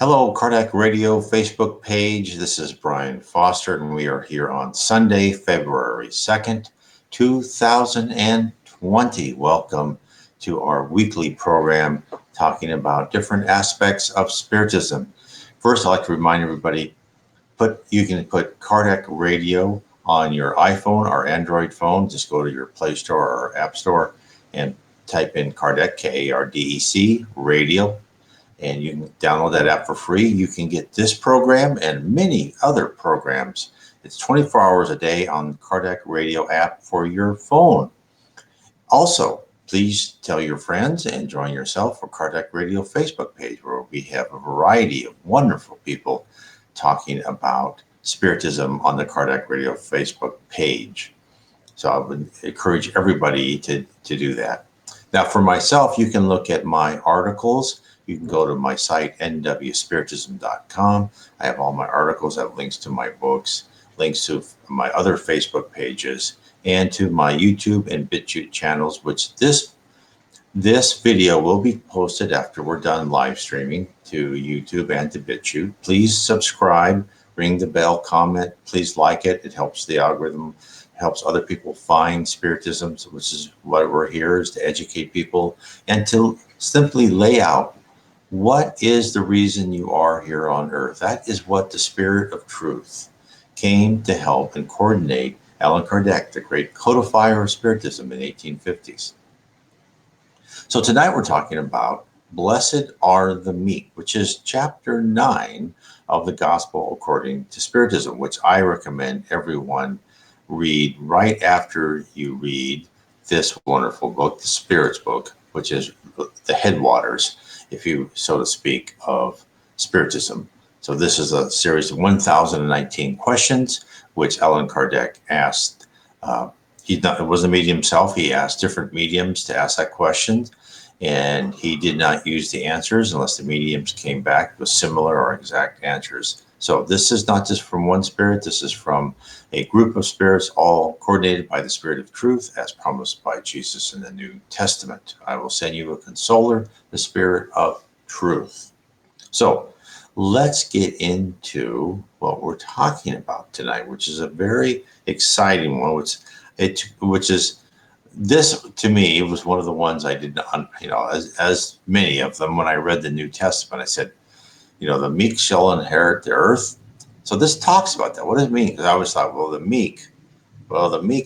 Hello, Kardec Radio Facebook page. This is Brian Foster, and we are here on Sunday, February 2nd, 2020. Welcome to our weekly program talking about different aspects of Spiritism. First, I'd like to remind everybody, you can put Kardec Radio on your iPhone or Android phone. Just go to your Play Store or App Store and type in Kardec, Kardec, radio, and you can download that app for free. You can get this program and many other programs. It's 24 hours a day on the Kardec Radio app for your phone. Also, please tell your friends and join yourself for Kardec Radio Facebook page, where we have a variety of wonderful people talking about Spiritism on the Kardec Radio Facebook page. So I would encourage everybody to do that. Now, for myself, you can look at my articles. You can go to my site, nwspiritism.com. I have all my articles. I have links to my books, links to my other Facebook pages, and to my YouTube and BitChute channels, which this video will be posted after we're done live streaming to YouTube and to BitChute. Please subscribe, ring the bell, comment. Please like it. It helps the algorithm, helps other people find Spiritism, which is what we're here, is to educate people and to simply lay out what is the reason you are here on earth. That is what the Spirit of Truth came to help and coordinate. Allan Kardec, the great codifier of Spiritism in the 1850s. So tonight we're talking about Blessed are the Meek, which is chapter 9 of the Gospel according to Spiritism, which I recommend everyone read right after you read this wonderful book, the Spirit's book, which is the headwaters, if you so to speak, of Spiritism. So this is a series of 1019 questions, which Allan Kardec asked. It wasn't a medium himself. He asked different mediums to ask that question, and he did not use the answers unless the mediums came back with similar or exact answers. So this is not just from one spirit. This is from a group of spirits, all coordinated by the Spirit of Truth, as promised by Jesus in the New Testament. I will send you a consoler, the Spirit of Truth. So let's get into what we're talking about tonight, which is a very exciting one, which is this, to me, it was one of the ones I did not, as many of them, when I read the New Testament, I said, the meek shall inherit the earth. So this talks about that. What does it mean? Because I always thought, the meek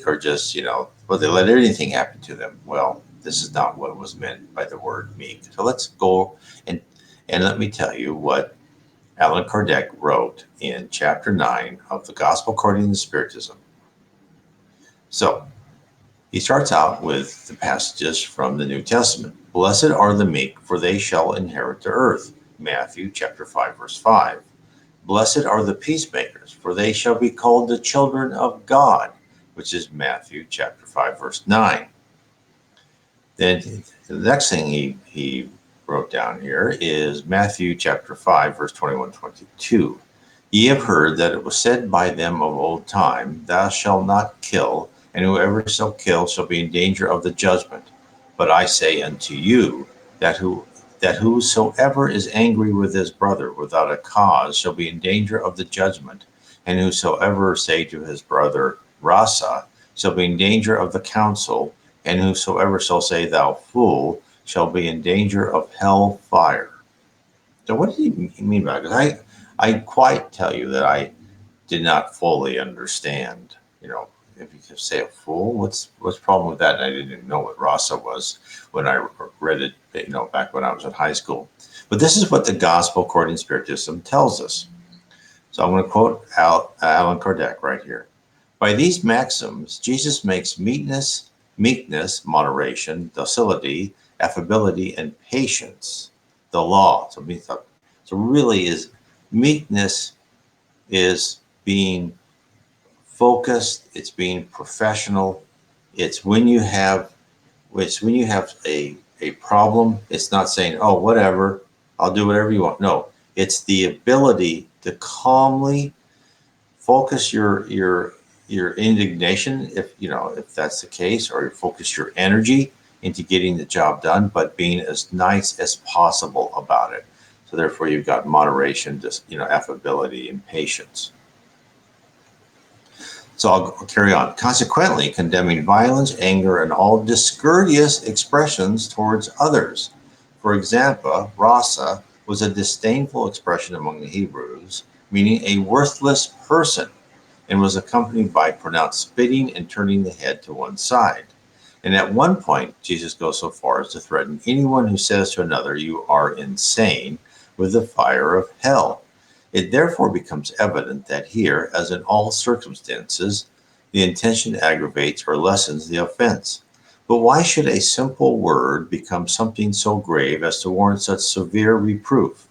are just, they let anything happen to them. Well, this is not what was meant by the word meek. So let's go and let me tell you what Allan Kardec wrote in chapter 9 of the Gospel according to Spiritism. So he starts out with the passages from the New Testament. Blessed are the meek, for they shall inherit the earth. Matthew chapter 5, verse 5. Blessed are the peacemakers, for they shall be called the children of God, which is Matthew chapter 5, verse 9. Then the next thing he wrote down here is Matthew chapter 5, verse 21-22. Ye have heard that it was said by them of old time, Thou shalt not kill, and whoever shall kill shall be in danger of the judgment. But I say unto you, that whosoever is angry with his brother without a cause shall be in danger of the judgment, and whosoever say to his brother, Rasa, shall be in danger of the council, and whosoever shall say, Thou fool, shall be in danger of hell fire. So what did he mean by that? Because I quite tell you that I did not fully understand, if you could say a fool, what's the problem with that? And I didn't know what Rasa was when I read it, back when I was in high school. But this is what the Gospel according to Spiritism tells us. So I'm going to quote Allan Kardec right here. By these maxims, Jesus makes meekness, moderation, docility, affability, and patience the law. So really is meekness is being focused, it's being professional. It's when you have a problem, it's not saying, oh, whatever, I'll do whatever you want. No, it's the ability to calmly focus your indignation, if that's the case, or focus your energy into getting the job done, but being as nice as possible about it. So therefore, you've got moderation, just affability and patience. So I'll carry on. Consequently, condemning violence, anger, and all discourteous expressions towards others. For example, rasa was a disdainful expression among the Hebrews, meaning a worthless person, and was accompanied by pronounced spitting and turning the head to one side. And at one point, Jesus goes so far as to threaten anyone who says to another, "You are insane," with the fire of hell. It therefore becomes evident that here, as in all circumstances, the intention aggravates or lessens the offense. But why should a simple word become something so grave as to warrant such severe reproof?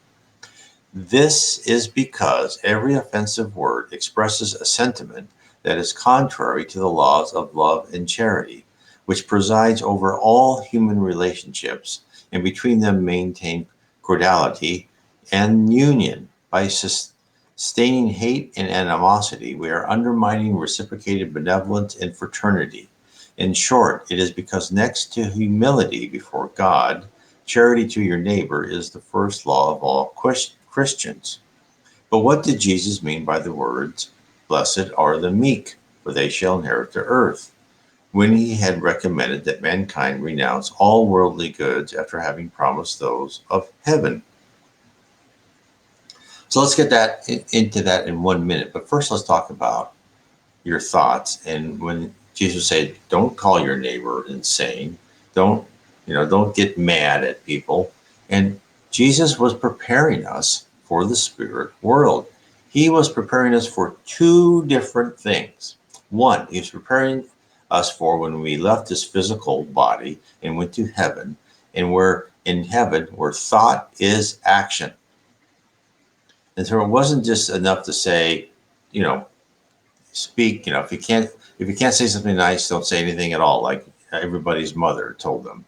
This is because every offensive word expresses a sentiment that is contrary to the laws of love and charity, which presides over all human relationships, and between them maintain cordiality and union. By sustaining hate and animosity, we are undermining reciprocated benevolence and fraternity. In short, it is because next to humility before God, charity to your neighbor is the first law of all Christians. But what did Jesus mean by the words, "Blessed are the meek, for they shall inherit the earth," when he had recommended that mankind renounce all worldly goods after having promised those of heaven? So let's get into that in 1 minute. But first, let's talk about your thoughts. And when Jesus said, "Don't call your neighbor insane. Don't get mad at people." And Jesus was preparing us for the spirit world. He was preparing us for two different things. One, he was preparing us for when we left this physical body and went to heaven. And we're in heaven where thought is action. And so it wasn't just enough to say, speak. If you can't say something nice, don't say anything at all, like everybody's mother told them.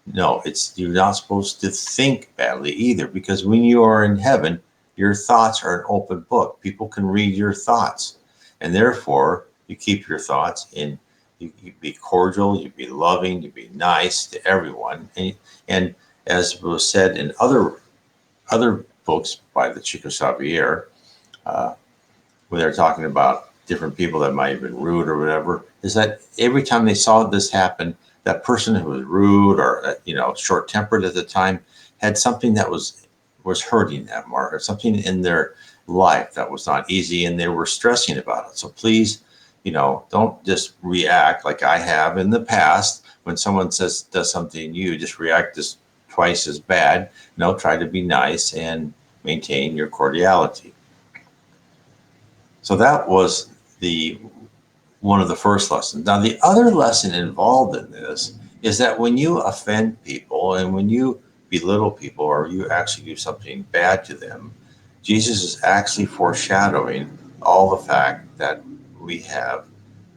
No, you're not supposed to think badly either, because when you are in heaven, your thoughts are an open book. People can read your thoughts, and therefore you keep your thoughts in. You be cordial, you be loving, you be nice to everyone, and as was said in other books by the Chico Xavier, when they're talking about different people that might have been rude or whatever, is that every time they saw this happen, that person who was rude or short-tempered at the time had something that was hurting them, or something in their life that was not easy, and they were stressing about it. So please, don't just react like I have in the past. When someone does something, you just react just twice as bad. Try to be nice and maintain your cordiality. So that was one of the first lessons. Now, the other lesson involved in this is that when you offend people and when you belittle people, or you actually do something bad to them, Jesus is actually foreshadowing all the fact that we have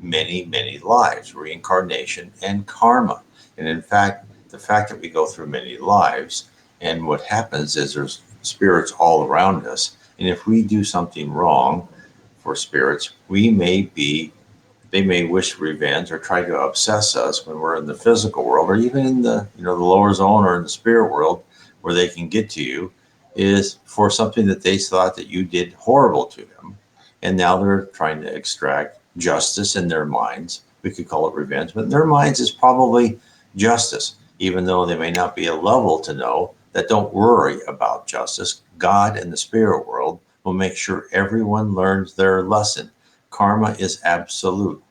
many, many lives, reincarnation and karma. And in fact, the fact that we go through many lives, and what happens is there's spirits all around us. And if we do something wrong for spirits, they may wish revenge or try to obsess us when we're in the physical world, or even in the lower zone or in the spirit world, where they can get to you, is for something that they thought that you did horrible to them. And now they're trying to extract justice in their minds. We could call it revenge, but in their minds is probably justice, even though they may not be a level to know that. Don't worry about justice. God and the spirit world will make sure everyone learns their lesson. Karma is absolute.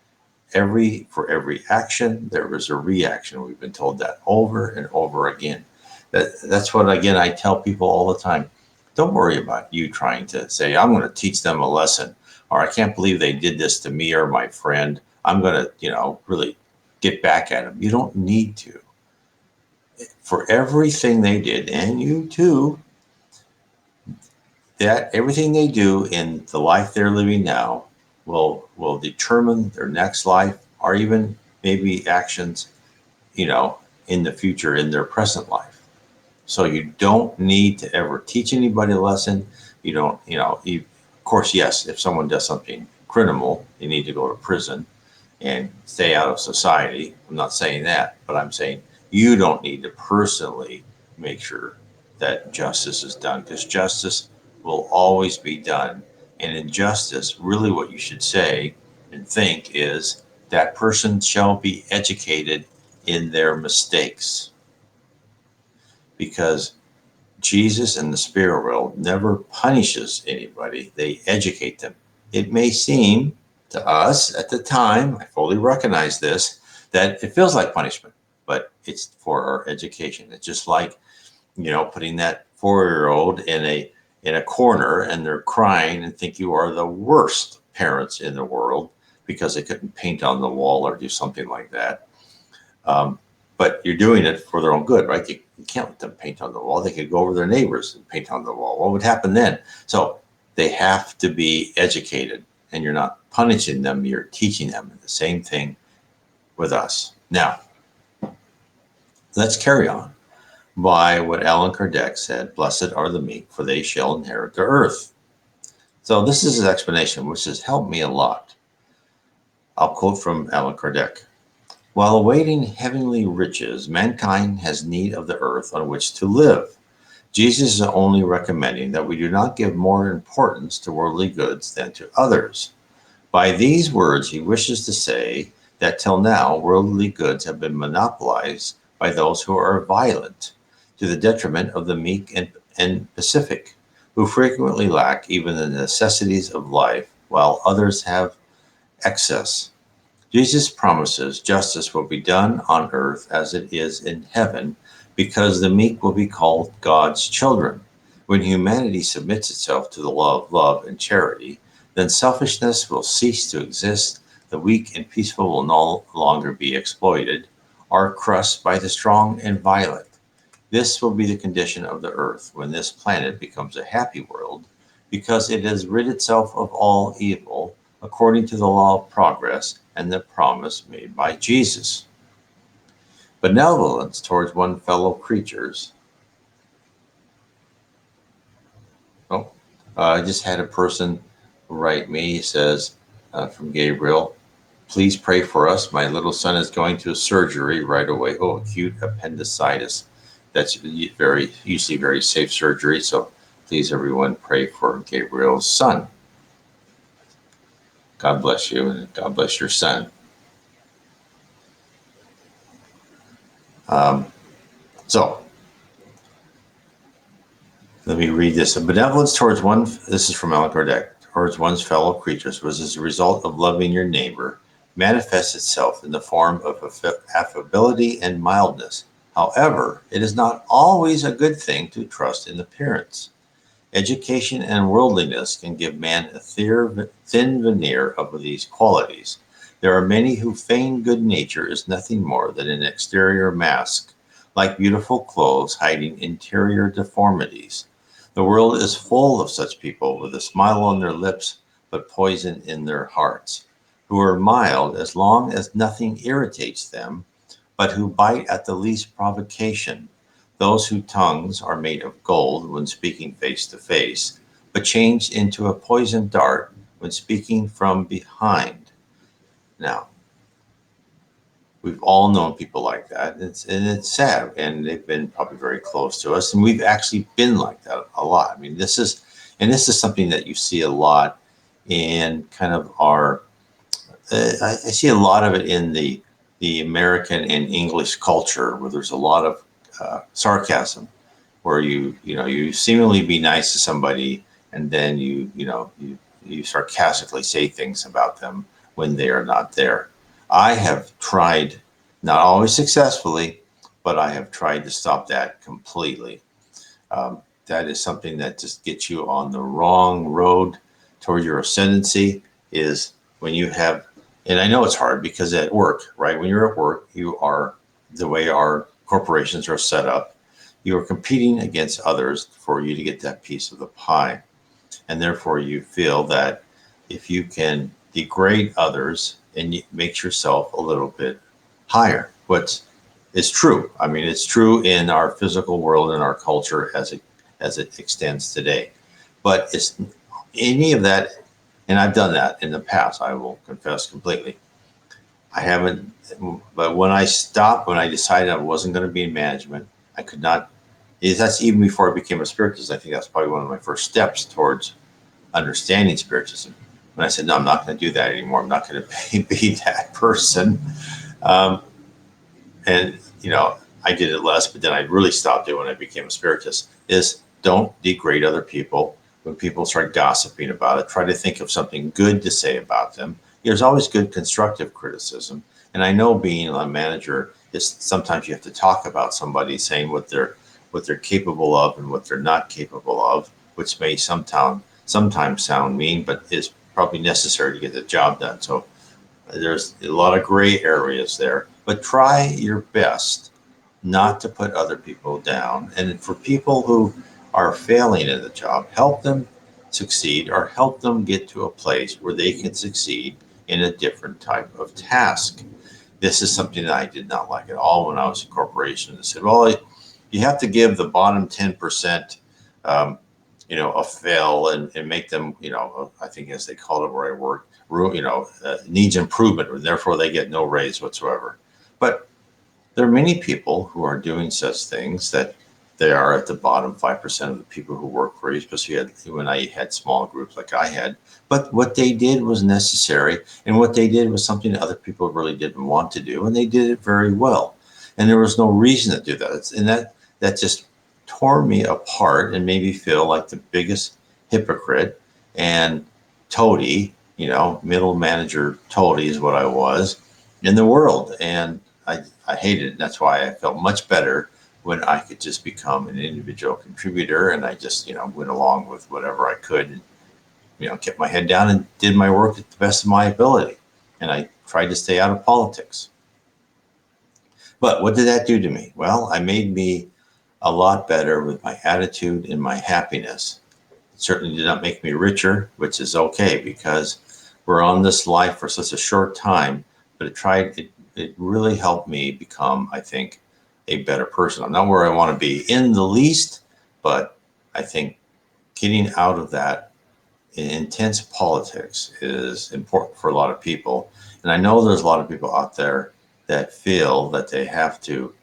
For every action, there is a reaction. We've been told that over and over again. That's what, again, I tell people all the time. Don't worry about you trying to say, "I'm going to teach them a lesson," or "I can't believe they did this to me or my friend. I'm going to, really get back at them." You don't need to. For everything they did, and you too, that everything they do in the life they're living now will determine their next life, or even maybe actions, in the future, in their present life. So you don't need to ever teach anybody a lesson. You don't, of course, yes, if someone does something criminal, you need to go to prison and stay out of society. I'm not saying that, but I'm saying you don't need to personally make sure that justice is done, because justice will always be done. And in justice, really what you should say and think is that person shall be educated in their mistakes. Because Jesus and the spirit world never punishes anybody, they educate them. It may seem to us at the time, I fully recognize this, that it feels like punishment, but it's for our education. It's just like, putting that 4-year-old in a corner and they're crying and think you are the worst parents in the world because they couldn't paint on the wall or do something like that. But you're doing it for their own good, right? You can't let them paint on the wall. They could go over their neighbors and paint on the wall. What would happen then? So they have to be educated, and you're not punishing them, you're teaching them. The same thing with us. Now, let's carry on by what Allan Kardec said, "Blessed are the meek, for they shall inherit the earth." So this is his explanation, which has helped me a lot. I'll quote from Allan Kardec. "While awaiting heavenly riches, mankind has need of the earth on which to live. Jesus is only recommending that we do not give more importance to worldly goods than to others. By these words, he wishes to say that till now, worldly goods have been monopolized by those who are violent, to the detriment of the meek and pacific, who frequently lack even the necessities of life, while others have excess. Jesus promises justice will be done on earth as it is in heaven, because the meek will be called God's children. When humanity submits itself to the law of love and charity, then selfishness will cease to exist, the weak and peaceful will no longer be exploited or crushed by the strong and violent. This will be the condition of the earth when this planet becomes a happy world, because it has rid itself of all evil, according to the law of progress and the promise made by Jesus. Benevolence towards one fellow creatures." Oh, I just had a person write me. He says, from Gabriel, "Please pray for us. My little son is going to surgery right away. Oh, acute appendicitis. That's usually very safe surgery. So please, everyone, pray for Gabriel's son. God bless you, and God bless your son." So let me read this. "Benevolence towards one," this is from Allan Kardec, "towards one's fellow creatures was as a result of loving your neighbor, manifests itself in the form of affability and mildness. However, it is not always a good thing to trust in appearance. Education and worldliness can give man a thin veneer of these qualities. There are many who feign good nature is nothing more than an exterior mask, like beautiful clothes hiding interior deformities. The world is full of such people with a smile on their lips, but poison in their hearts, who are mild as long as nothing irritates them, but who bite at the least provocation. Those whose tongues are made of gold when speaking face to face, but changed into a poisoned dart when speaking from behind." Now, we've all known people like that. It's sad, and they've been probably very close to us, and we've actually been like that a lot. I mean, this is something that you see a lot in kind of our. I see a lot of it in the American and English culture, where there's a lot of sarcasm, where you seemingly be nice to somebody, and then you sarcastically say things about them when they are not there. I have tried, not always successfully, but I have tried to stop that completely. That is something that just gets you on the wrong road toward your ascendancy. Is when you have, and I know it's hard because at work, right? When you're at work, you are, the way our corporations are set up, you are competing against others for you to get that piece of the pie. And therefore you feel that if you can degrade others and you make yourself a little bit higher, which is true. I mean, it's true in our physical world and our culture as it extends today. But it's any of that, and I've done that in the past, I will confess completely. I haven't, but when I decided I wasn't going to be in management, I could not That's even before I became a spiritist. I think that's probably one of my first steps towards understanding Spiritism. When I said, no, I'm not going to do that anymore. I'm not going to be that person. Um, and, I did it less, but then I really stopped it when I became a spiritist, is don't degrade other people. When people start gossiping about it, try to think of something good to say about them. There's always good constructive criticism. And I know being a manager is sometimes you have to talk about somebody, saying what they're capable of and what they're not capable of, which may sometimes sound mean, but is probably necessary to get the job done. So there's a lot of gray areas there, but try your best not to put other people down. And for people who are failing in the job, help them succeed or help them get to a place where they can succeed in a different type of task. This is something that I did not like at all when I was in corporation. They said, well, you have to give the bottom 10%, a fail and make them, I think as they called it where I worked, needs improvement, and therefore they get no raise whatsoever. But there are many people who are doing such things that they are at the bottom 5% of the people who work for you, especially when I had small groups like I had. But what they did was necessary, and what they did was something that other people really didn't want to do, and they did it very well. And there was no reason to do that. And that just tore me apart and made me feel like the biggest hypocrite and toady, middle manager toady is what I was in the world. And I hated it. And that's why I felt much better when I could just become an individual contributor, and I just, went along with whatever I could and, kept my head down and did my work at the best of my ability. And I tried to stay out of politics. But what did that do to me? Well, I made me a lot better with my attitude and my happiness. It certainly did not make me richer, which is okay because we're on this life for such a short time, but it really helped me become, I think, a better person. I'm not where I want to be in the least, but I think getting out of that intense politics is important for a lot of people. And I know there's a lot of people out there that feel that they have to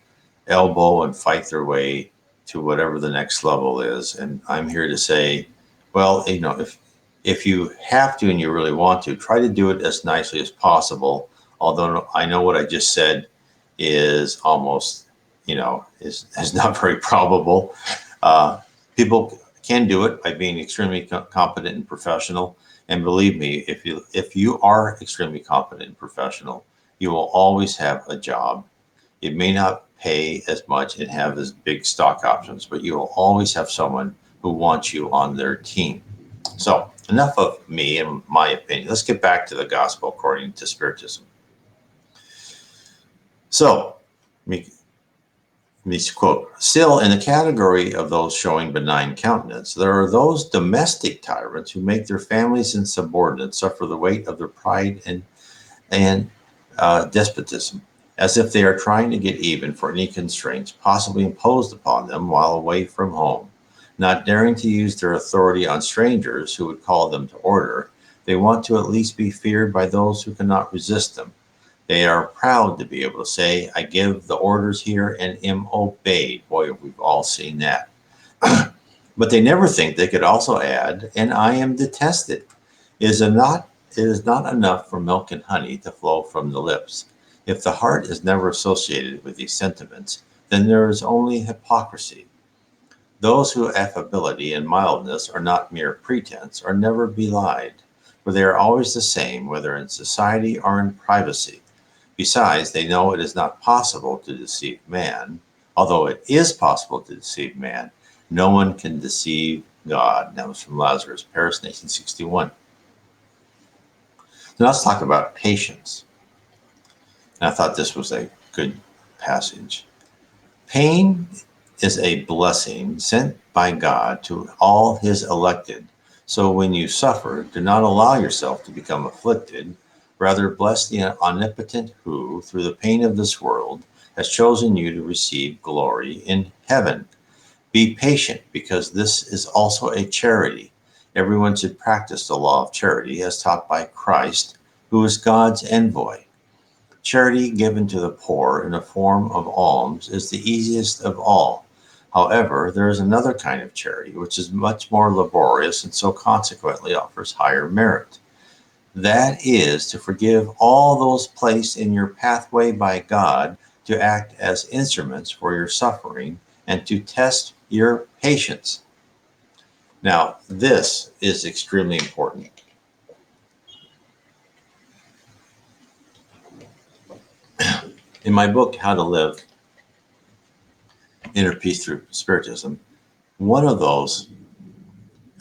elbow and fight their way to whatever the next level is. And I'm here to say, well, if you have to and you really want to, try to do it as nicely as possible. Although I know what I just said is almost, is not very probable. People can do it by being extremely competent and professional. And believe me, if you are extremely competent and professional, you will always have a job. It may not pay as much and have as big stock options, but you will always have someone who wants you on their team. So enough of me and my opinion. Let's get back to the gospel according to Spiritism. So, me quote, still in the category of those showing benign countenance, there are those domestic tyrants who make their families and subordinates suffer the weight of their pride and despotism, as if they are trying to get even for any constraints possibly imposed upon them while away from home. Not daring to use their authority on strangers who would call them to order, they want to at least be feared by those who cannot resist them. They are proud to be able to say, I give the orders here and am obeyed. Boy, we've all seen that. But they never think they could also add, and I am detested. It is not enough for milk and honey to flow from the lips. If the heart is never associated with these sentiments, then there is only hypocrisy. Those whose affability and mildness are not mere pretense are never belied, for they are always the same, whether in society or in privacy. Besides, they know it is not possible to deceive man. Although it is possible to deceive man, no one can deceive God. And that was from Lazarus, Paris, 1961. Now let's talk about patience. And I thought this was a good passage. Pain is a blessing sent by God to all his elected. So when you suffer, do not allow yourself to become afflicted. Rather, bless the omnipotent who, through the pain of this world, has chosen you to receive glory in heaven. Be patient, because this is also a charity. Everyone should practice the law of charity as taught by Christ, who is God's envoy. Charity given to the poor in the form of alms is the easiest of all, However, there is another kind of charity which is much more laborious and so consequently offers higher merit. That is to forgive all those placed in your pathway by God to act as instruments for your suffering and to test your patience. Now, this is extremely important. In my book, How to Live Inner Peace Through Spiritism, one of those,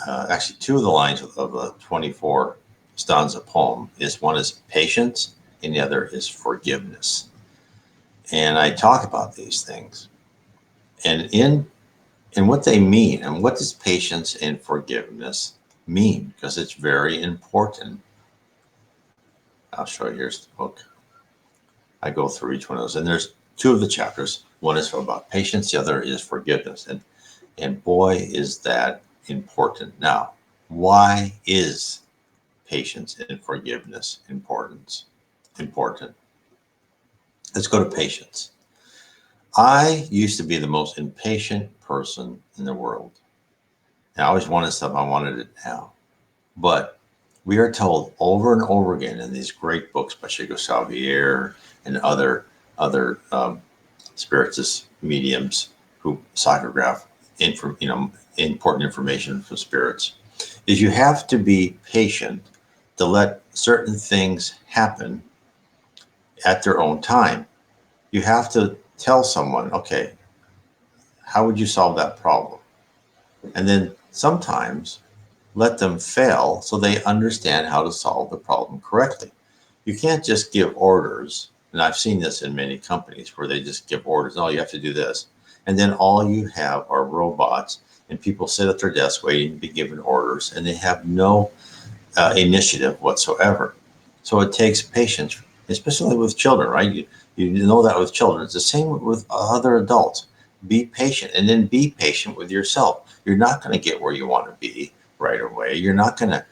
actually two of the lines of the 24 stanza poem is one is patience and the other is forgiveness. And I talk about these things and what they mean and what does patience and forgiveness mean, because it's very important. I'll show you, here's the book. I go through each one of those, and there's two of the chapters. One is about patience, the other is forgiveness. And boy, is that important. Now, why is patience and forgiveness important? Let's go to patience. I used to be the most impatient person in the world. And I always wanted stuff, I wanted it now. But we are told over and over again in these great books by Chico Xavier and other spiritist mediums who psychograph important information from spirits, is you have to be patient to let certain things happen at their own time. You have to tell someone, okay, how would you solve that problem? And then sometimes let them fail so they understand how to solve the problem correctly. You can't just give orders. And I've seen this in many companies where they just give orders. Oh, you have to do this. And then all you have are robots and people sit at their desk waiting to be given orders, and they have no initiative whatsoever. So it takes patience, especially with children, right? You know that with children. It's the same with other adults. Be patient, and then be patient with yourself. You're not going to get where you want to be right away. You're not going to,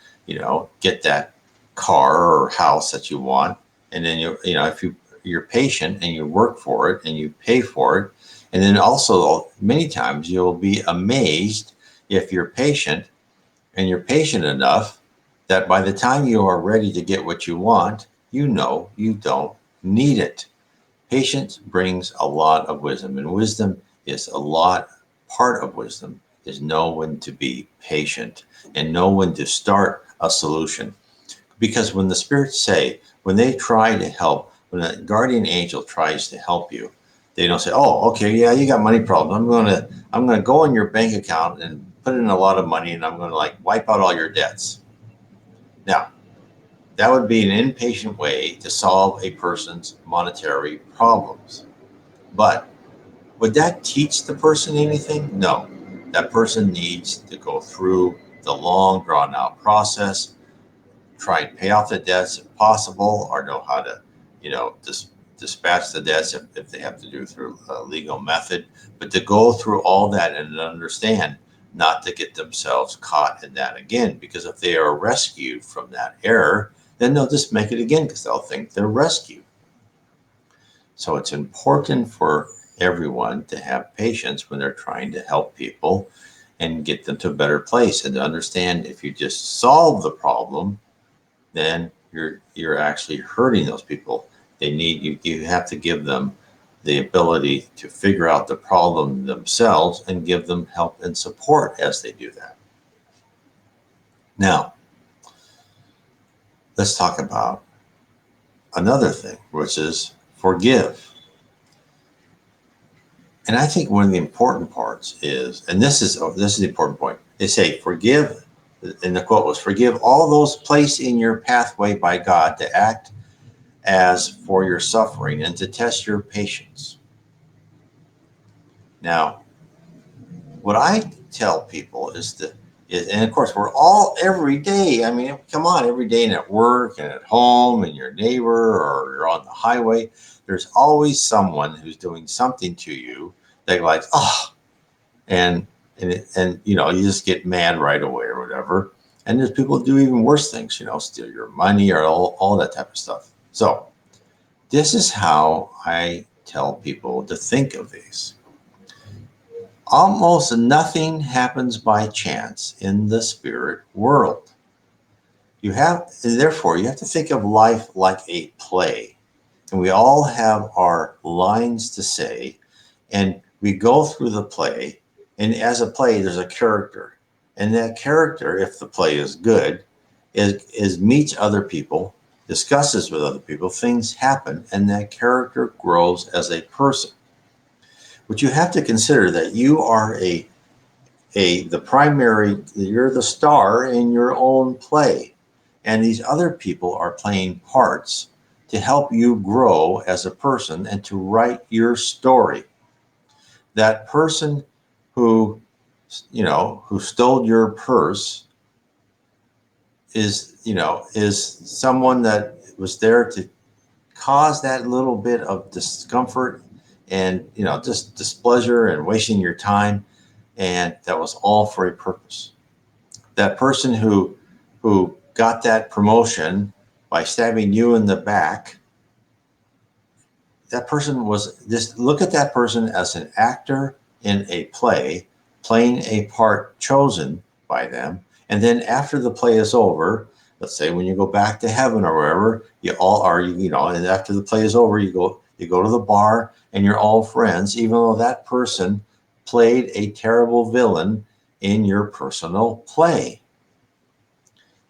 get that car or house that you want. And then if you're patient and you work for it and you pay for it, and then also many times you'll be amazed if you're patient and you're patient enough that by the time you are ready to get what you want, you don't need it. Patience brings a lot of wisdom, and wisdom is part of wisdom is know when to be patient and know when to start a solution. Because when the spirits say, when they try to help, when a guardian angel tries to help you, they don't say, oh, okay, yeah, you got money problems. I'm gonna go in your bank account and put in a lot of money and I'm gonna wipe out all your debts. Now, that would be an impatient way to solve a person's monetary problems. But would that teach the person anything? No. That person needs to go through the long, drawn out process, try and pay off the debts if possible, or know how to, dispatch the debts if they have to do it through a legal method. But to go through all that and understand not to get themselves caught in that again, because if they are rescued from that error, then they'll just make it again because they'll think they're rescued. So it's important for everyone to have patience when they're trying to help people and get them to a better place, and to understand if you just solve the problem, then you're actually hurting those people. They need you have to give them the ability to figure out the problem themselves and give them help and support as they do that. Now, let's talk about another thing, which is forgive. And I think one of the important parts is, and this is the important point, they say forgive, and the quote was, forgive all those placed in your pathway by God to act as for your suffering and to test your patience. Now, what I tell people is and of course we're all every day, come on, every day, and at work and at home and your neighbor or you're on the highway, there's always someone who's doing something to you that you're like, oh, and you just get mad right away or whatever. And there's people who do even worse things, steal your money or all that type of stuff. So this is how I tell people to think of these. Almost nothing happens by chance in the spirit world. Therefore, you have to think of life like a play. And we all have our lines to say, and we go through the play. And as a play, there's a character. And that character, if the play is good, is meets other people, discusses with other people, things happen, and that character grows as a person. But you have to consider that you are you're the star in your own play. And these other people are playing parts to help you grow as a person and to write your story. That person who, who stole your purse is someone that was there to cause that little bit of discomfort and, just displeasure and wasting your time. And that was all for a purpose. That person who got that promotion by stabbing you in the back, that person was, just look at that person as an actor in a play, playing a part chosen by them. And then after the play is over, let's say when you go back to heaven or wherever, you all are, and after the play is over, you go to the bar and you're all friends, even though that person played a terrible villain in your personal play.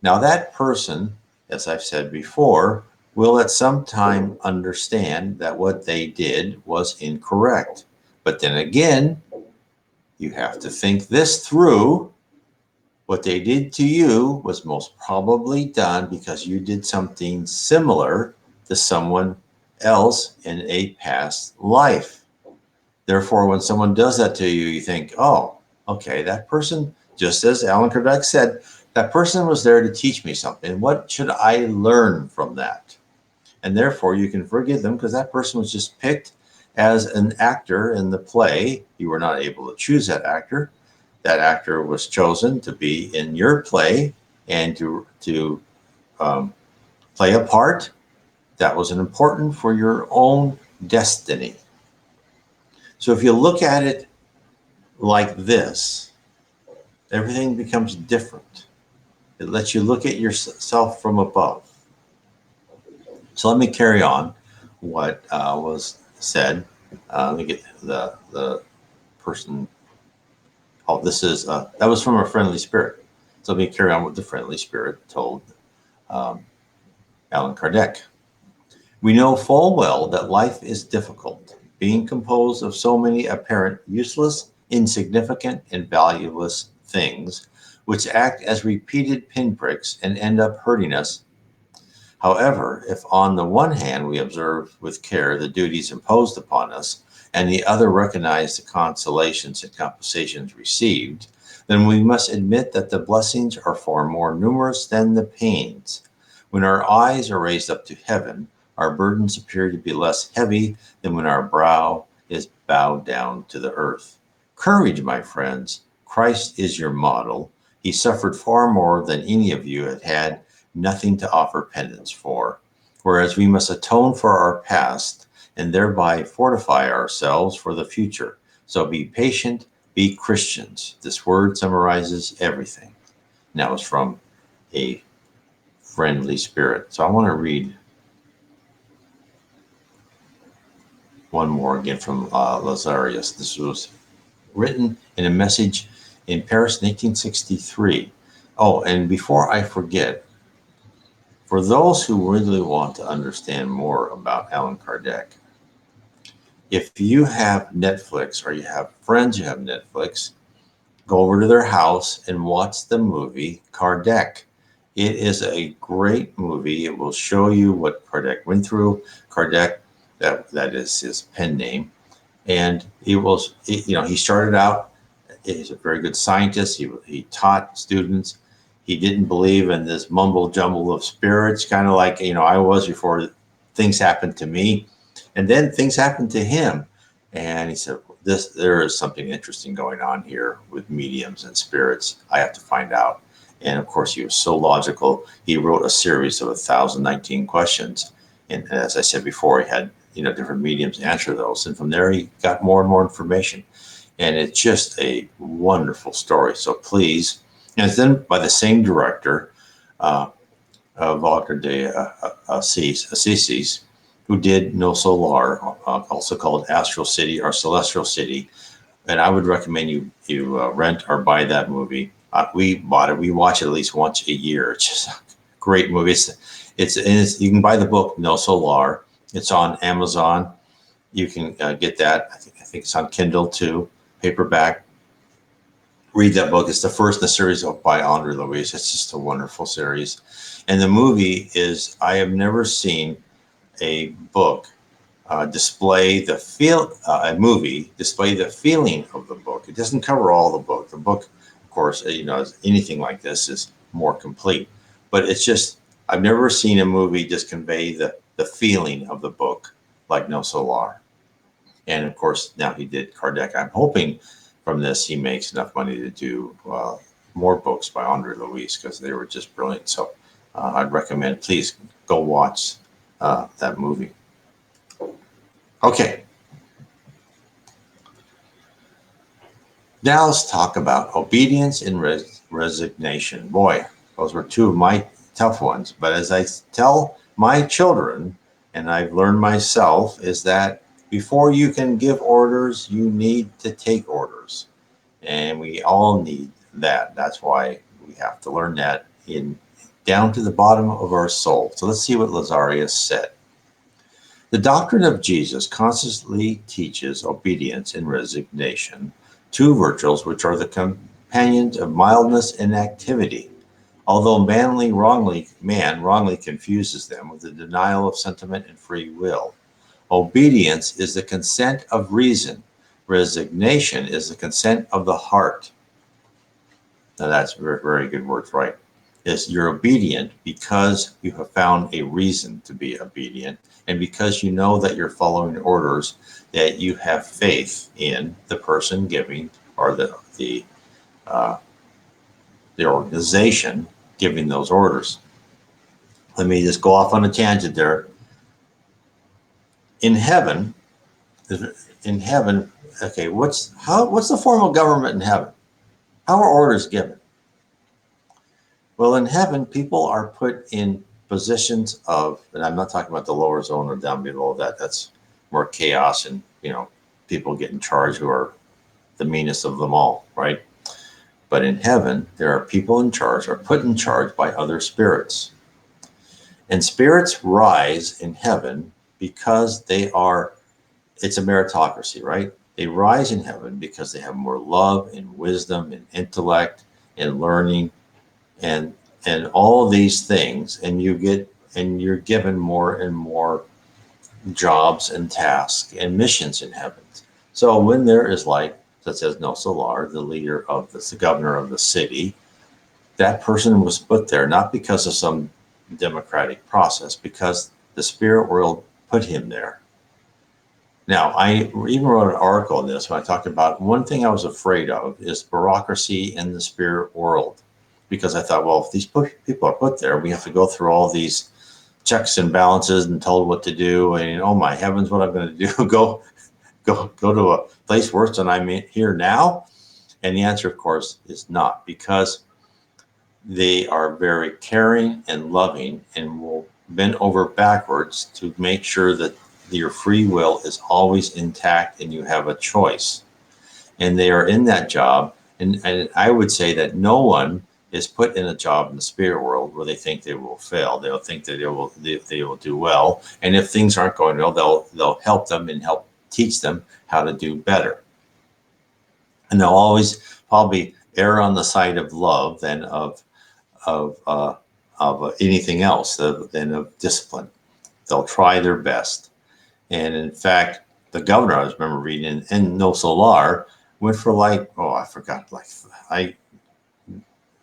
Now that person, as I've said before, will at some time understand that what they did was incorrect. But then again, you have to think this through. What they did to you was most probably done because you did something similar to someone else in a past life. Therefore, when someone does that to you, you think, oh, okay, that person, just as Allan Kardec said, that person was there to teach me something. What should I learn from that? And therefore, you can forgive them because that person was just picked as an actor in the play. You were not able to choose that actor. That actor was chosen to be in your play and to play a part that was important for your own destiny. So if you look at it like this, everything becomes different. It lets you look at yourself from above. So let me carry on what was said. Let me get the person. Oh, this is that was from a friendly spirit. So let me carry on what the friendly spirit told Allan Kardec. We know full well that life is difficult, being composed of so many apparent useless, insignificant, and valueless things, which act as repeated pinpricks and end up hurting us. However, if on the one hand we observe with care the duties imposed upon us, and the other recognize the consolations and compensations received, then we must admit that the blessings are far more numerous than the pains. When our eyes are raised up to heaven, our burdens appear to be less heavy than when our brow is bowed down to the earth. Courage, my friends. Christ is your model. He suffered far more than any of you had nothing to offer penance for, whereas we must atone for our past and thereby fortify ourselves for the future. So be patient, be Christians. This word summarizes everything. Now it's from a friendly spirit. So I want to read one more again from Lazarus. This was written in a message in Paris in 1863. Oh, and before I forget, for those who really want to understand more about Allan Kardec, if you have Netflix or you have friends who have Netflix, go over to their house and watch the movie Kardec. It is a great movie. It will show you what Kardec went through. Kardec, that is his pen name. And he started out, he's a very good scientist. He taught students. He didn't believe in this mumble jumble of spirits, kind of like, I was before things happened to me. And then things happened to him. And he said, there is something interesting going on here with mediums and spirits. I have to find out. And of course, he was so logical. He wrote a series of 1,019 questions. And as I said before, he had different mediums answer those. And from there, he got more and more information. And it's just a wonderful story. So please, and it's done by the same director, Walker de Assis, who did No Solar, also called Astral City or Celestial City. And I would recommend you rent or buy that movie. We bought it. We watch it at least once a year. It's just a great movie. It's you can buy the book No Solar. It's on Amazon. You can get that. I think it's on Kindle too, paperback. Read that book. It's the first in the series by Andre Luis. It's just a wonderful series. And the movie is, I have never seen a book display the a movie display the feeling of the book. It doesn't cover all the book. The book, of course, as anything like this, is more complete. But it's just, I've never seen a movie just convey the feeling of the book like No Solar. And of course, now he did Kardec. I'm hoping from this he makes enough money to do more books by Andre Luis, because they were just brilliant. So I'd recommend, please go watch that movie. Okay. Now let's talk about obedience and resignation. Boy, those were two of my tough ones. But as I tell my children, and I've learned myself, is that before you can give orders, you need to take orders. And we all need that. That's why we have to learn that down to the bottom of our soul. So let's see what Lazarus said. The doctrine of Jesus constantly teaches obedience and resignation, two virtues which are the companions of mildness and activity. Although man wrongly confuses them with the denial of sentiment and free will. Obedience is the consent of reason. Resignation is the consent of the heart. Now that's very, very good words, right? You're obedient because you have found a reason to be obedient, and because you know that you're following orders, that you have faith in the person giving, or the organization giving those orders. Let me just go off on a tangent there. In heaven, okay, what's the form of government in heaven? How are orders given? Well, in heaven, people are put in positions of, and I'm not talking about the lower zone or down below that. That's more chaos, and people get in charge who are the meanest of them all, right? But in heaven, there are people in charge, or put in charge by other spirits. And spirits rise in heaven because it's a meritocracy, right? They rise in heaven because they have more love and wisdom and intellect and learning and all these things, and you're given more and more jobs and tasks and missions in heaven. So when there is light, such as No Solar, the governor of the city, that person was put there not because of some democratic process, because the spirit world put him there. Now, I even wrote an article on this when I talked about one thing I was afraid of is bureaucracy in the spirit world. Because I thought, well, if these people are put there, we have to go through all these checks and balances and told what to do. And oh my heavens, what I'm going to do? go to a place worse than I'm here now? And the answer, of course, is not, because they are very caring and loving and will bend over backwards to make sure that your free will is always intact and you have a choice. And they are in that job. And I would say that no one is put in a job in the spirit world where they think they will fail. They'll think that they will do well. And if things aren't going well, they'll help them and help teach them how to do better. And they'll always probably err on the side of love than of anything else, than of discipline. They'll try their best. And in fact, the governor, I remember reading in No Solar, went for I forgot,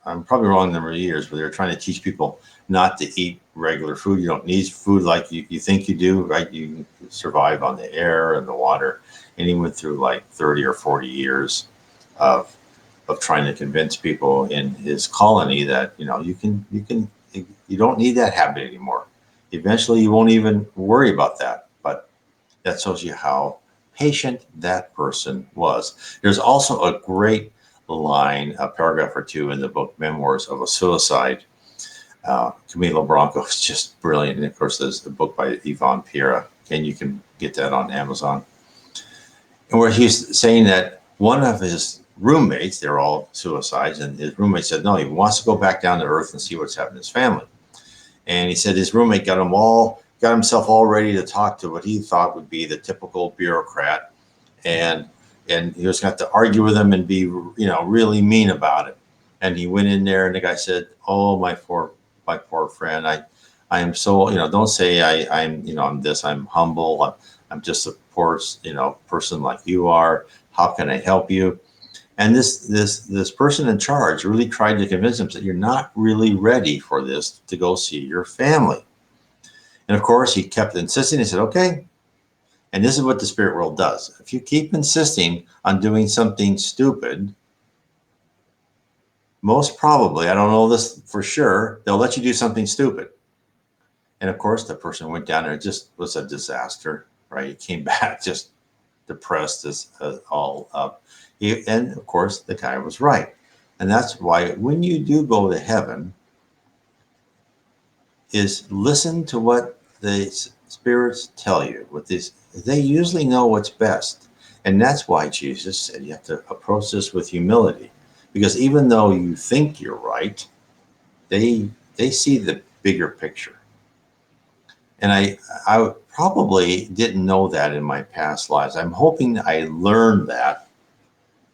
I'm probably wrong the number of years, but they're trying to teach people not to eat regular food. You don't need food like you think you do, right? You survive on the air and the water. And he went through 30 or 40 years of trying to convince people in his colony that, you don't need that habit anymore. Eventually you won't even worry about that. But that shows you how patient that person was. There's also a great line, a paragraph or two in the book Memoirs of a Suicide. Camilo Branco is just brilliant. And of course, there's a book by Yvonne Pira, and you can get that on Amazon. And where he's saying that one of his roommates, they're all suicides, and his roommate said, no, he wants to go back down to earth and see what's happened to his family. And he said his roommate got himself all ready to talk to what he thought would be the typical bureaucrat. And he was going to have to argue with him and be, really mean about it. And he went in there, and the guy said, oh, my poor friend, I am so, don't say I'm this, I'm humble. I'm just a poor, person like you are. How can I help you? And this person in charge really tried to convince him that you're not really ready for this to go see your family. And of course, he kept insisting. He said, okay. And this is what the spirit world does. If you keep insisting on doing something stupid, most probably, I don't know this for sure, they'll let you do something stupid. And of course, the person went down there. It just was a disaster, right? He came back just depressed as all up. And of course, the guy was right. And that's why when you do go to heaven, is listen to what the spirits tell you. They usually know what's best. And that's why Jesus said you have to approach this with humility. Because even though you think you're right, they see the bigger picture. And I probably didn't know that in my past lives. I'm hoping I learned that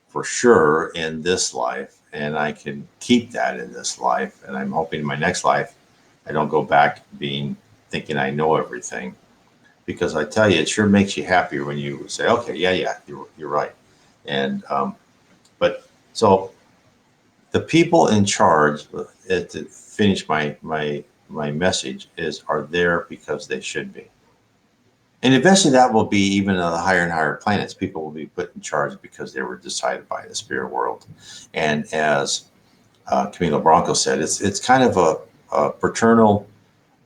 for sure in this life, and I can keep that in this life. And I'm hoping in my next life, I don't go back thinking I know everything. Because I tell you, it sure makes you happier when you say, okay, yeah, you're right. And, but so the people in charge, to finish my message, are there because they should be. And eventually that will be even on the higher and higher planets. People will be put in charge because they were decided by the spirit world. And as Camilo Branco said, it's kind of a paternal,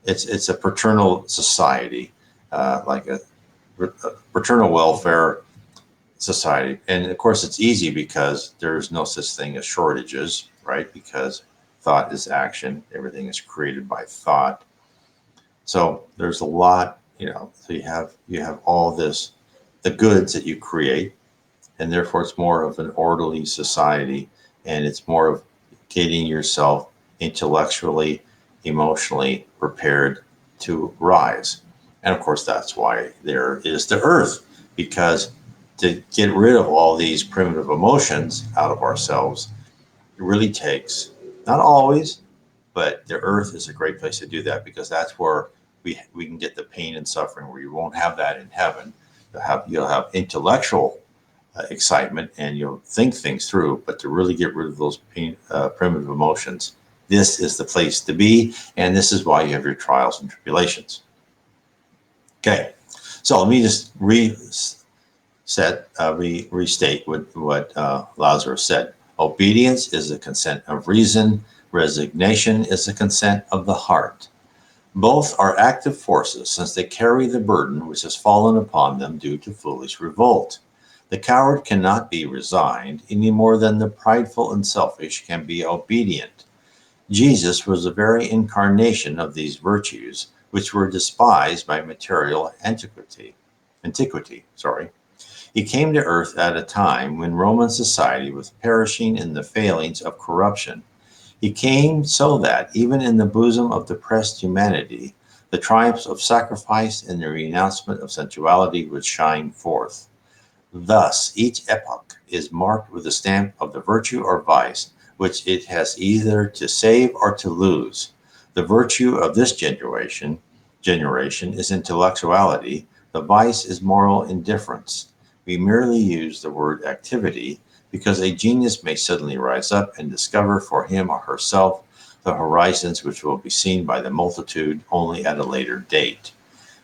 it's a paternal society, like a paternal welfare society. And of course it's easy because there's no such thing as shortages, right? Because thought is action. Everything is created by thought. So there's a lot, so you have all this, the goods that you create, and therefore it's more of an orderly society, and it's more of getting yourself intellectually, emotionally prepared to rise. And of course, that's why there is the earth, because to get rid of all these primitive emotions out of ourselves, it really takes, not always, but the earth is a great place to do that, because that's where we can get the pain and suffering, where you won't have that in heaven. You'll have intellectual excitement, and you'll think things through, but to really get rid of those primitive emotions, this is the place to be, and this is why you have your trials and tribulations. Okay, so let me just restate what Lazarus said. Obedience is the consent of reason. Resignation is the consent of the heart. Both are active forces, since they carry the burden which has fallen upon them due to foolish revolt. The coward cannot be resigned any more than the prideful and selfish can be obedient. Jesus was the very incarnation of these virtues, which were despised by material antiquity. He came to earth at a time when Roman society was perishing in the failings of corruption. He came so that, even in the bosom of depressed humanity, the triumphs of sacrifice and the renouncement of sensuality would shine forth. Thus, each epoch is marked with the stamp of the virtue or vice, which it has either to save or to lose. The virtue of this generation is intellectuality. The vice is moral indifference. We merely use the word activity because a genius may suddenly rise up and discover for him or herself the horizons which will be seen by the multitude only at a later date,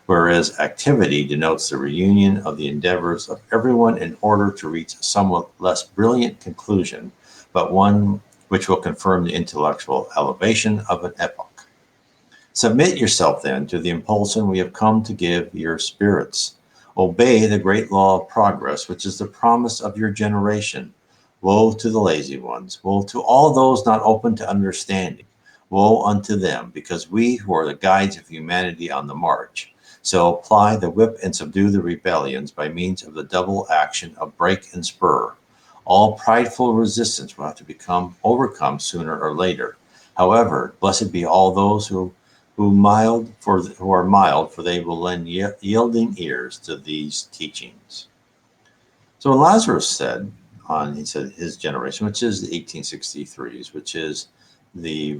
whereas activity denotes the reunion of the endeavors of everyone in order to reach a somewhat less brilliant conclusion, but one which will confirm the intellectual elevation of an epoch. Submit yourself then to the impulsion we have come to give your spirits. Obey the great law of progress, which is the promise of your generation. Woe to the lazy ones, woe to all those not open to understanding. Woe unto them, because we who are the guides of humanity on the march. So apply the whip and subdue the rebellions by means of the double action of break and spur. All prideful resistance will have to become overcome sooner or later. However, blessed be all those who are mild, for they will lend yielding ears to these teachings. So when Lazarus said, he said his generation, which is the 1863s, which is the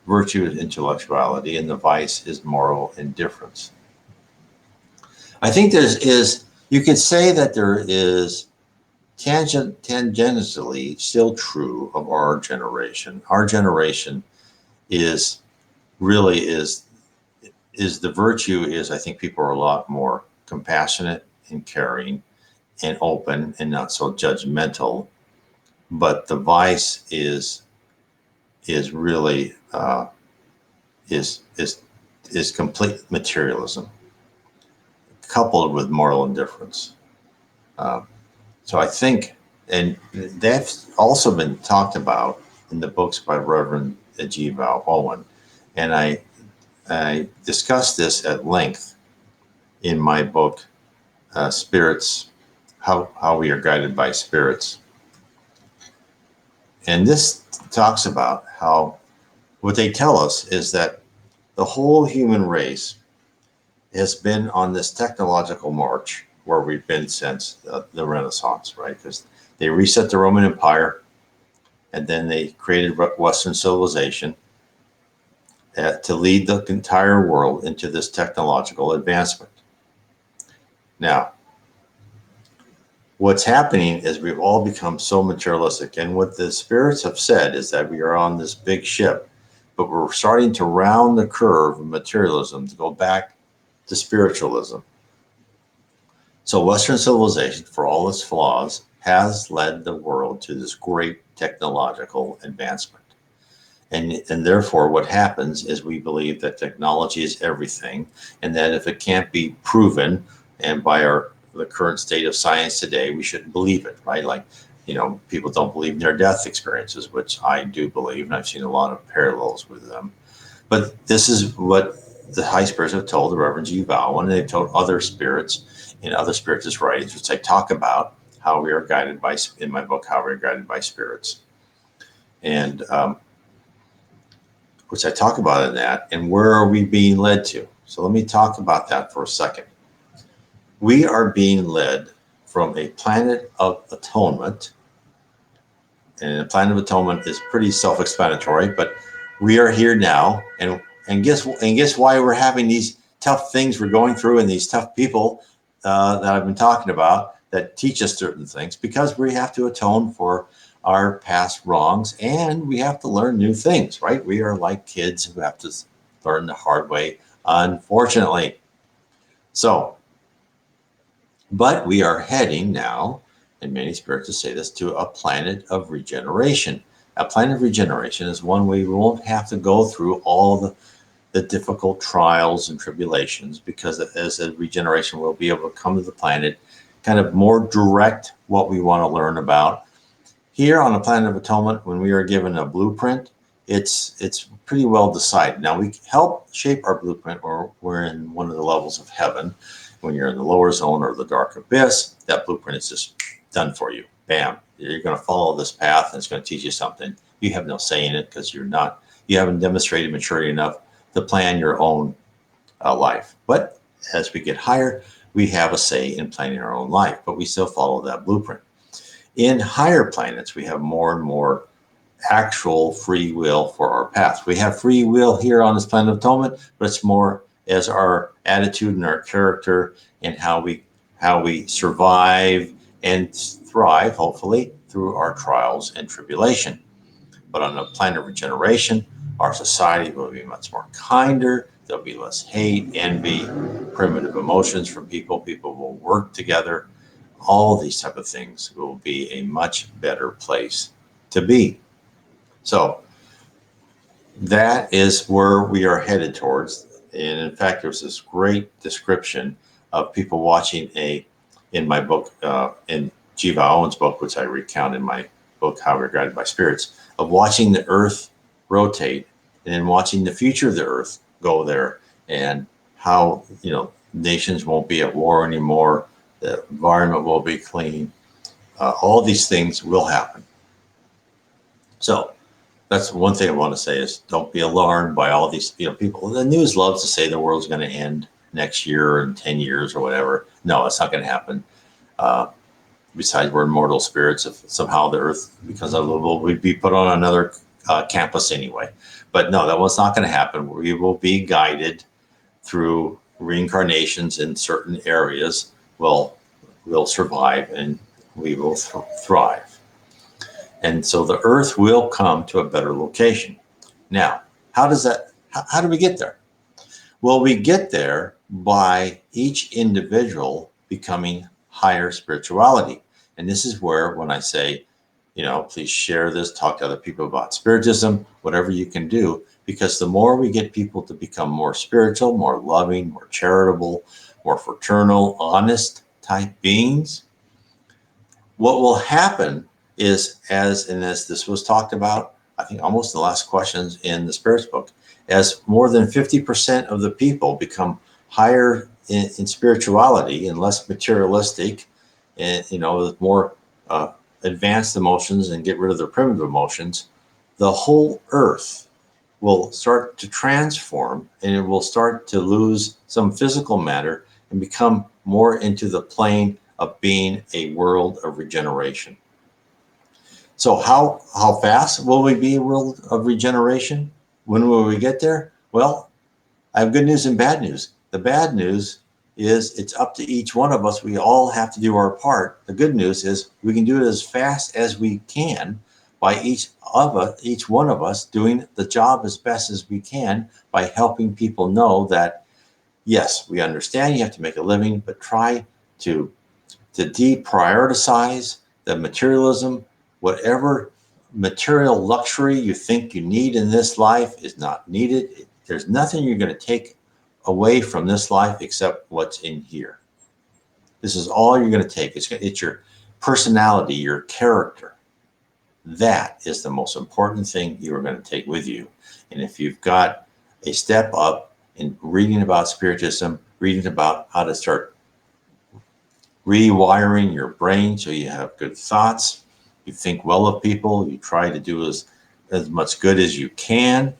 virtue is intellectuality and the vice is moral indifference. I think you could say that there is tangentially still true of our generation. Our generation is the virtue is, I think people are a lot more compassionate and caring and open and not so judgmental. But the vice is really is complete materialism coupled with moral indifference. So I think, and that's also been talked about in the books by Reverend G. Val Owen, and I discussed this at length in my book, Spirits, How We Are Guided by Spirits. And this talks about how what they tell us is that the whole human race has been on this technological march where we've been since the Renaissance, right? Because they reset the Roman Empire and then they created Western civilization to lead the entire world into this technological advancement. Now, what's happening is we've all become so materialistic. And what the spirits have said is that we are on this big ship, but we're starting to round the curve of materialism to go back to spiritualism. So Western civilization, for all its flaws, has led the world to this great technological advancement. And therefore, what happens is we believe that technology is everything, and that if it can't be proven, and by the current state of science today, we shouldn't believe it, right? Like, people don't believe in their death experiences, which I do believe, and I've seen a lot of parallels with them. But this is what the high spirits have told the Reverend G. Val, and they've told other spirits in other spiritist writings, which I talk about how we are guided by, in my book, How We Are Guided by Spirits. And which I talk about in that, and where are we being led to? So let me talk about that for a second. We are being led from a planet of atonement, and the planet of atonement is pretty self-explanatory, but we are here now, and guess why we're having these tough things we're going through, and these tough people that I've been talking about that teach us certain things, because we have to atone for our past wrongs, and we have to learn new things, right? We are like kids who have to learn the hard way, unfortunately. So, but we are heading now, and many spirits say this, to a planet of regeneration. A planet of regeneration is one way we won't have to go through all the difficult trials and tribulations, because as a regeneration, we'll be able to come to the planet, kind of more direct what we want to learn about. Here on the planet of atonement, when we are given a blueprint, it's pretty well decided. Now, we help shape our blueprint, or we're in one of the levels of heaven. When you're in the lower zone or the dark abyss, that blueprint is just done for you. Bam. You're going to follow this path, and it's going to teach you something. You have no say in it, because you haven't demonstrated maturity enough to plan your own life. But as we get higher, we have a say in planning our own life, but we still follow that blueprint. In higher planets, we have more and more actual free will for our path. We have free will here on this planet of atonement, but it's more as our attitude and our character, and how we survive and thrive, hopefully, through our trials and tribulation. But on the planet of regeneration, our society will be much more kinder. There'll be less hate, envy, primitive emotions from people. People will work together. All these type of things will be a much better place to be. So that is where we are headed towards. And in fact, there's this great description of people watching in my book, in Jiva Owen's book, which I recount in my book, How We're Guided by Spirits, of watching the earth rotate and then watching the future of the earth go there, and how, nations won't be at war anymore, the environment will be clean, all these things will happen. So that's one thing I want to say is don't be alarmed by all these, people. The news loves to say the world's going to end next year or in 10 years or whatever. No, it's not going to happen. Besides, we're immortal spirits. If somehow the earth, because of the world, we'd be put on another campus anyway. But no, that was not going to happen. We will be guided through reincarnations in certain areas. We'll survive and we will thrive. And so the earth will come to a better location. Now, how do we get there? Well, we get there by each individual becoming higher spirituality. And this is where, when I say, please share this, talk to other people about Spiritism, whatever you can do, because the more we get people to become more spiritual, more loving, more charitable, more fraternal, honest type beings, what will happen is, as this was talked about, I think almost the last questions in the Spirits book, as more than 50% of the people become higher in spirituality and less materialistic, and with more advanced emotions, and get rid of their primitive emotions, the whole earth will start to transform, and it will start to lose some physical matter and become more into the plane of being a world of regeneration. So how fast will we be a world of regeneration? When will we get there? Well, I have good news and bad news. The bad news is it's up to each one of us. We all have to do our part. The good news is we can do it as fast as we can by each one of us doing the job as best as we can by helping people know that, yes, we understand you have to make a living, but try to deprioritize the materialism. Whatever material luxury you think you need in this life is not needed. There's nothing you're going to take away from this life except what's in here. This is all you're going to take. It's your personality, your character. That is the most important thing you are going to take with you. And if you've got a step up in reading about Spiritism, reading about how to start rewiring your brain so you have good thoughts, you think well of people, you try to do as much good as you can,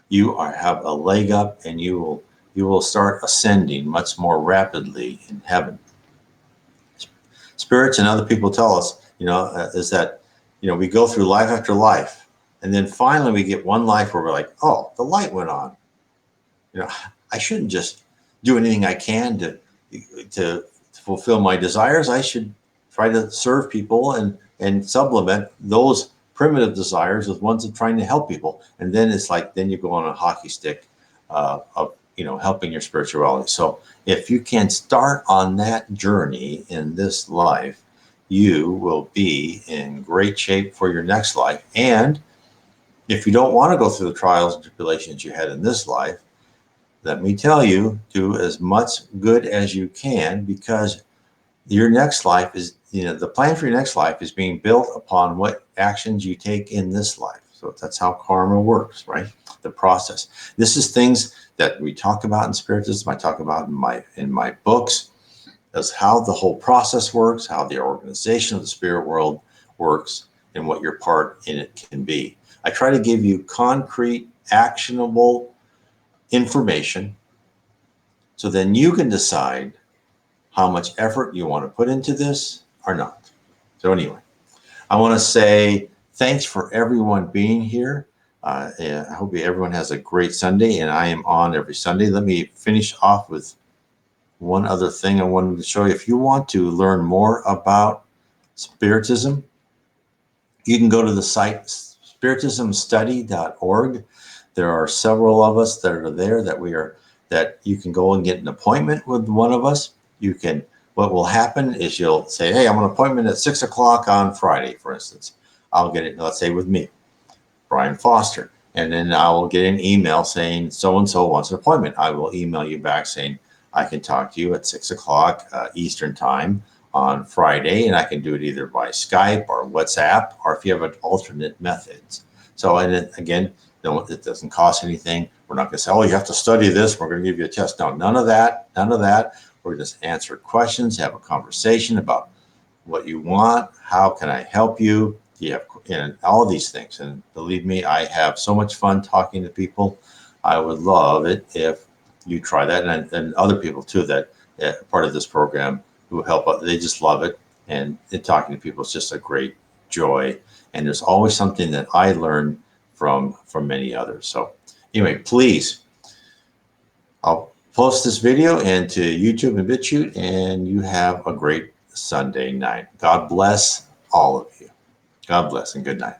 you have a leg up, and you will start ascending much more rapidly in heaven. Spirits and other people tell us, is that, we go through life after life, and then finally we get one life where we're like, oh, the light went on. I shouldn't just do anything I can to fulfill my desires. I should try to serve people and supplement those primitive desires with ones of trying to help people. And then it's like, then you go on a hockey stick of, helping your spirituality. So if you can start on that journey in this life, you will be in great shape for your next life. And if you don't want to go through the trials and tribulations you had in this life, let me tell you, do as much good as you can, because your next life is, the plan for your next life is being built upon what actions you take in this life. So that's how karma works, right? The process. This is things that we talk about in Spiritism. I talk about in my books, as how the whole process works, how the organization of the spirit world works, and what your part in it can be. I try to give you concrete, actionable information, so then you can decide how much effort you want to put into this or not. So anyway, I want to say thanks for everyone being here. I hope everyone has a great Sunday, and I am on every Sunday. Let me finish off with one other thing I wanted to show you. If you want to learn more about Spiritism, you can go to the site spiritismstudy.org. There are several of us that are there that you can go and get an appointment with one of us. What will happen is you'll say, hey, I'm an appointment at 6 o'clock on Friday, for instance. I'll get it, let's say with me, Brian Foster. And then I will get an email saying so-and-so wants an appointment. I will email you back saying, I can talk to you at 6 o'clock Eastern time on Friday, and I can do it either by Skype or WhatsApp, or if you have an alternate methods. So, and then, again, no, it doesn't cost anything. We're not going to say, oh, you have to study this. We're going to give you a test. No, none of that. None of that. We're just answer questions, have a conversation about what you want. How can I help you? Do you have, and all of these things. And believe me, I have so much fun talking to people. I would love it if you try that, and other people too that part of this program who help. They just love it, and talking to people is just a great joy. And there's always something that I learn from many others. So anyway, please, I'll post this video into YouTube and BitChute, and you have a great Sunday night. God bless all of you. God bless and good night.